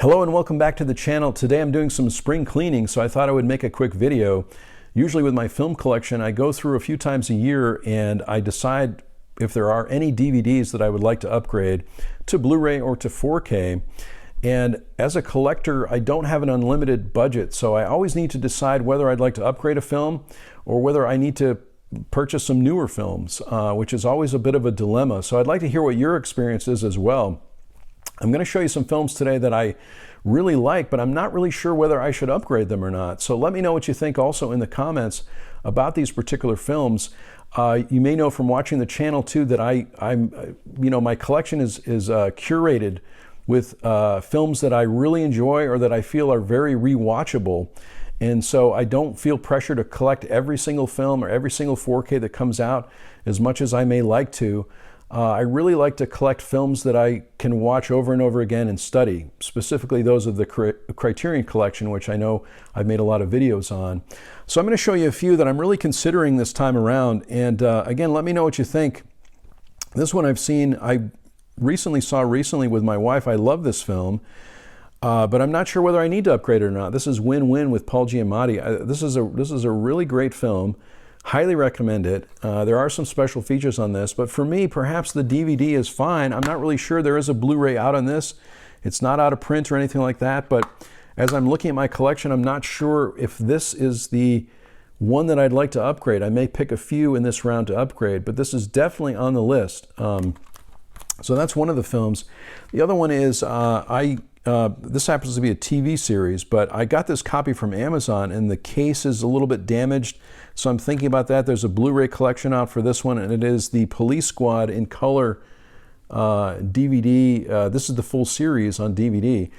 Hello and welcome back to the channel. Today I'm doing some spring cleaning, so I thought I would make a quick video. Usually with my film collection, I go through a few times a year and I decide if there are any DVDs that I would like to upgrade to Blu-ray or to 4K. And as a collector, I don't have an unlimited budget, so I always need to decide whether I'd like to upgrade a film or whether I need to purchase some newer films, which is always a bit of a dilemma. So I'd like to hear what your experience is as well. I'm going to show you some films today that I really like, but I'm not really sure whether I should upgrade them or not. So let me know what you think also in the comments about these particular films. You may know from watching the channel too that my collection is curated with films that I really enjoy or that I feel are very rewatchable. And so I don't feel pressure to collect every single film or every single 4K that comes out as much as I may like to. I really like to collect films that I can watch over and over again and study, specifically those of the Criterion collection, which I know I've made a lot of videos on. So I'm going to show you a few that I'm really considering this time around. And again, let me know what you think. This one I saw recently with my wife. I love this film, but I'm not sure whether I need to upgrade it or not. This is WinWin with Paul Giamatti. This is a really great film. Highly recommend it. There are some special features on this, but for me, perhaps the DVD is fine. I'm not really sure there is a Blu-ray out on this. It's not out of print or anything like that, but as I'm looking at my collection, I'm not sure if this is the one that I'd like to upgrade. I may pick a few in this round to upgrade, but this is definitely on the list. So that's one of the films. The other one is, this happens to be a TV series, but I got this copy from Amazon and the case is a little bit damaged. So I'm thinking about that. There's a Blu-ray collection out for this one, and it is the Police Squad in color DVD. This is the full series on DVD.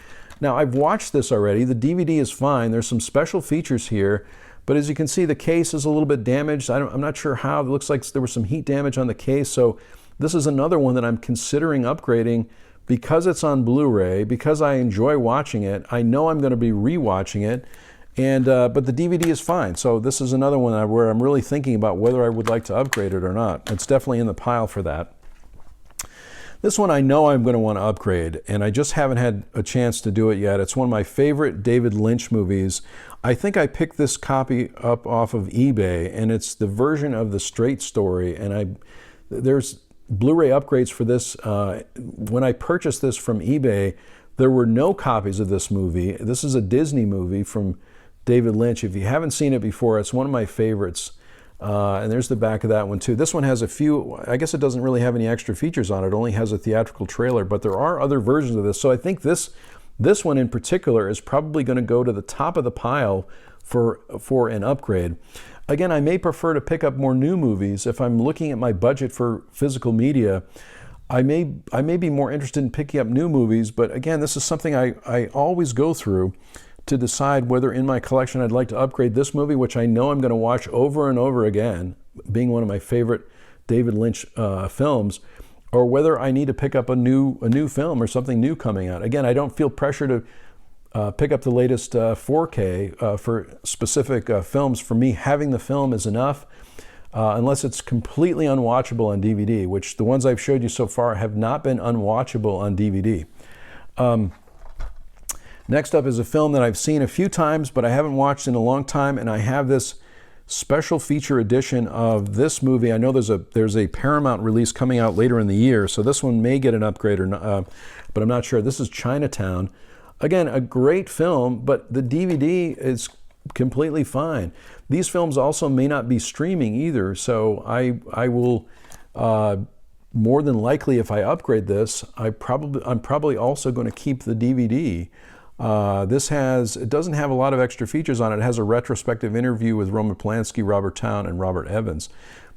Now, I've watched this already. The DVD is fine. There's some special features here, but as you can see, the case is a little bit damaged. I'm not sure how. It looks like there was some heat damage on the case. So this is another one that I'm considering upgrading because it's on Blu-ray, because I enjoy watching it. I know I'm going to be rewatching it. But the DVD is fine. So this is another one where I'm really thinking about whether I would like to upgrade it or not. It's definitely in the pile for that. This one I know I'm going to want to upgrade, and I just haven't had a chance to do it yet. It's one of my favorite David Lynch movies. I think I picked this copy up off of eBay, and it's the version of The Straight Story. And there's Blu-ray upgrades for this. When I purchased this from eBay, there were no copies of this movie. This is a Disney movie from David Lynch. If you haven't seen it before, it's one of my favorites. And there's the back of that one too. This one has a few, I guess it doesn't really have any extra features on it. It only has a theatrical trailer, but there are other versions of this. So I think this one in particular is probably going to go to the top of the pile for an upgrade. Again, I may prefer to pick up more new movies. If I'm looking at my budget for physical media, I may be more interested in picking up new movies, but again, this is something I always go through to decide whether in my collection I'd like to upgrade this movie, which I know I'm going to watch over and over again, being one of my favorite David Lynch films, or whether I need to pick up a new film or something new coming out. Again, I don't feel pressure to pick up the latest 4K for specific films. For me, having the film is enough, unless it's completely unwatchable on DVD, which the ones I've showed you so far have not been unwatchable on DVD. Next up is a film that I've seen a few times, but I haven't watched in a long time, and I have this special feature edition of this movie. I know there's a Paramount release coming out later in the year, so this one may get an upgrade, or not, but I'm not sure. This is Chinatown. Again, a great film, but the DVD is completely fine. These films also may not be streaming either, so I will more than likely, if I upgrade this, I'm probably also going to keep the DVD. It doesn't have a lot of extra features on it. It has a retrospective interview with Roman Polanski, Robert Towne, and Robert Evans.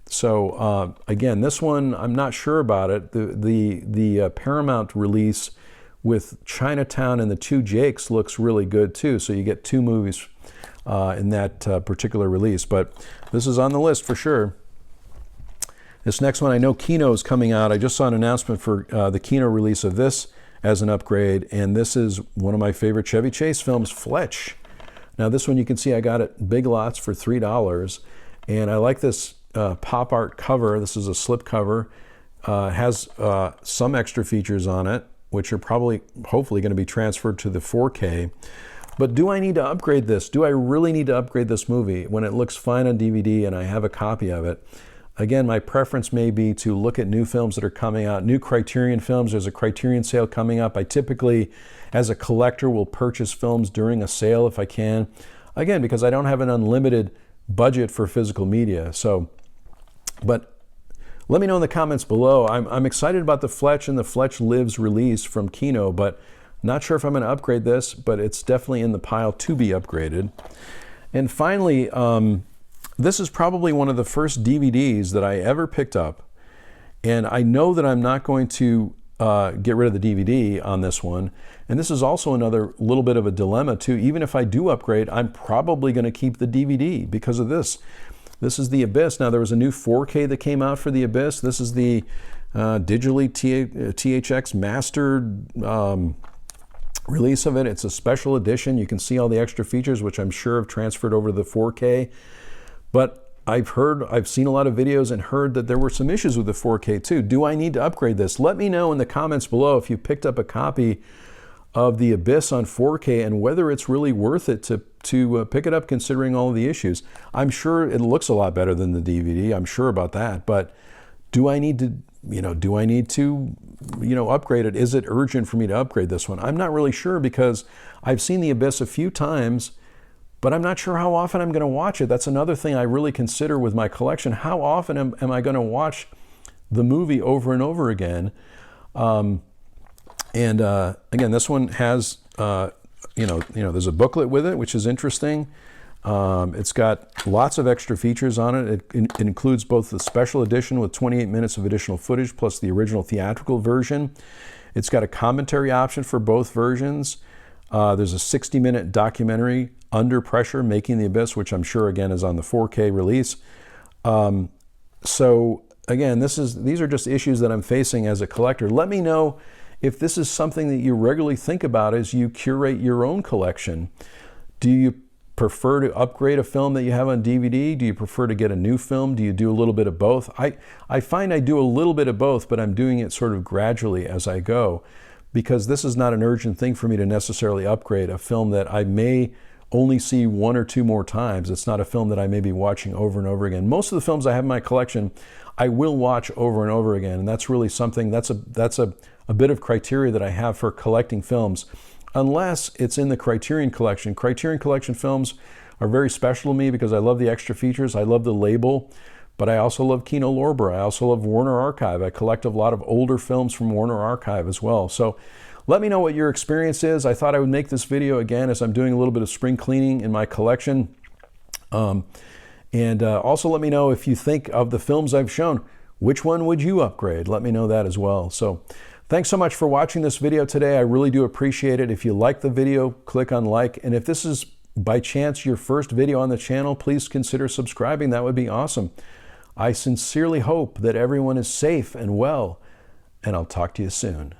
So again, this one I'm not sure about it. The Paramount release with Chinatown and the Two Jakes looks really good too. So you get two movies in that particular release. But this is on the list for sure. This next one, I know Kino is coming out. I just saw an announcement for the Kino release of this as an upgrade, and this is one of my favorite Chevy Chase films, Fletch. Now this one you can see I got it Big Lots for $3, and I like this pop art cover. This is a slip cover. It has some extra features on it. which are probably, hopefully, going to be transferred to the 4K. But do I need to upgrade this? Do I really need to upgrade this movie when it looks fine on DVD and I have a copy of it? Again, my preference may be to look at new films that are coming out, new Criterion films. There's a Criterion sale coming up. I typically, as a collector, will purchase films during a sale if I can. Again, because I don't have an unlimited budget for physical media. So, but let me know in the comments below. I'm excited about the Fletch and the Fletch Lives release from Kino, but not sure if I'm going to upgrade this, but it's definitely in the pile to be upgraded. And finally, this is probably one of the first DVDs that I ever picked up. And I know that I'm not going to get rid of the DVD on this one. And this is also another little bit of a dilemma too. Even if I do upgrade, I'm probably going to keep the DVD because of this. This is The Abyss. Now, there was a new 4K that came out for The Abyss. This is the digitally THX mastered release of it. It's a special edition. You can see all the extra features, which I'm sure have transferred over to the 4K. But I've seen a lot of videos and heard that there were some issues with the 4K too. Do I need to upgrade this? Let me know in the comments below if you picked up a copy of The Abyss on 4K and whether it's really worth it to pick it up considering all of the issues. I'm sure it looks a lot better than the DVD. I'm sure about that. But do I need to, upgrade it? Is it urgent for me to upgrade this one? I'm not really sure because I've seen The Abyss a few times, but I'm not sure how often I'm going to watch it. That's another thing I really consider with my collection. How often am I going to watch the movie over and over again? Again, this one has, there's a booklet with it, which is interesting. It's got lots of extra features on it. It includes both the special edition with 28 minutes of additional footage plus the original theatrical version. It's got a commentary option for both versions. There's a 60-minute documentary, Under Pressure, Making the Abyss, which I'm sure, again, is on the 4K release. So, again, these are just issues that I'm facing as a collector. Let me know if this is something that you regularly think about as you curate your own collection. Do you prefer to upgrade a film that you have on DVD? Do you prefer to get a new film? Do you do a little bit of both? I find I do a little bit of both, but I'm doing it sort of gradually as I go, because this is not an urgent thing for me to necessarily upgrade a film that I may only see one or two more times. It's not a film that I may be watching over and over again. Most of the films I have in my collection, I will watch over and over again, and that's really something, that's a bit of criteria that I have for collecting films, unless it's in the Criterion collection. Criterion collection films are very special to me because I love the extra features, I love the label, but I also love Kino Lorber, I also love Warner Archive. I collect a lot of older films from Warner Archive as well. So let me know what your experience is. I thought I would make this video again as I'm doing a little bit of spring cleaning in my collection. Also let me know if you think of the films I've shown, which one would you upgrade? Let me know that as well. So thanks so much for watching this video today. I really do appreciate it. If you like the video, click on like. And if this is by chance your first video on the channel, please consider subscribing. That would be awesome. I sincerely hope that everyone is safe and well, and I'll talk to you soon.